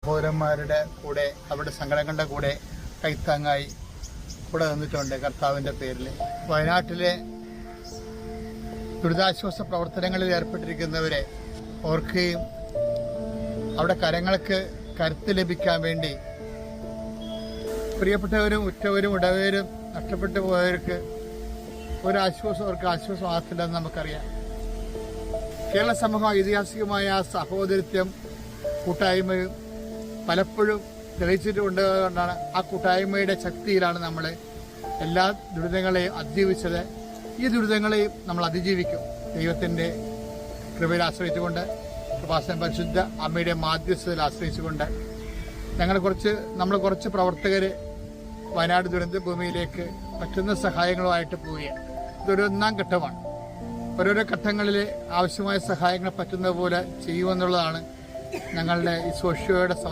പൗരന്മാരുടെ കൂടെ അവരുടെ സങ്കടങ്ങളുടെ കൂടെ കൈത്താങ്ങായി കൂടെ നിന്നിട്ടുണ്ട് കർത്താവിൻ്റെ പേരിൽ. വയനാട്ടിലെ ദുരിതാശ്വാസ പ്രവർത്തനങ്ങളിൽ ഏർപ്പെട്ടിരിക്കുന്നവരെ ഓർക്കുകയും അവിടെ കരങ്ങൾക്ക് കരുത്ത് ലഭിക്കാൻ വേണ്ടി പ്രിയപ്പെട്ടവരും ഉറ്റവരും ഉടവരും നഷ്ടപ്പെട്ടു പോയവർക്ക് അവർക്ക് ആശ്വാസമാകത്തില്ലെന്ന് നമുക്കറിയാം. കേരള സമൂഹം ഐതിഹാസികമായ ആ സഹോദരത്വം കൂട്ടായ്മയും പലപ്പോഴും തെളിയിച്ചിട്ടുകൊണ്ടാണ് ആ കൂട്ടായ്മയുടെ ശക്തിയിലാണ് നമ്മൾ എല്ലാ ദുരിതങ്ങളെയും അതിജീവിച്ചത്. ഈ ദുരിതങ്ങളെയും നമ്മൾ അതിജീവിക്കും ദൈവത്തിൻ്റെ കൃപയിൽ ആശ്രയിച്ചുകൊണ്ട്, കൃപാസന പരിശുദ്ധ അമ്മയുടെ മാധ്യസ്ഥതയിൽ ആശ്രയിച്ചുകൊണ്ട്. നമ്മൾ കുറച്ച് പ്രവർത്തകർ വയനാട് ദുരന്ത ഭൂമിയിലേക്ക് പറ്റുന്ന സഹായങ്ങളുമായിട്ട് പോവുകയാണ്. ഇതൊരു ഒന്നാം ഘട്ടമാണ്. ഓരോരോ ഘട്ടങ്ങളിൽ ആവശ്യമായ സഹായങ്ങൾ പറ്റുന്ന പോലെ ചെയ്യുമെന്നുള്ളതാണ് ഞങ്ങളുടെ ഈ സോഷ്യോയുടെ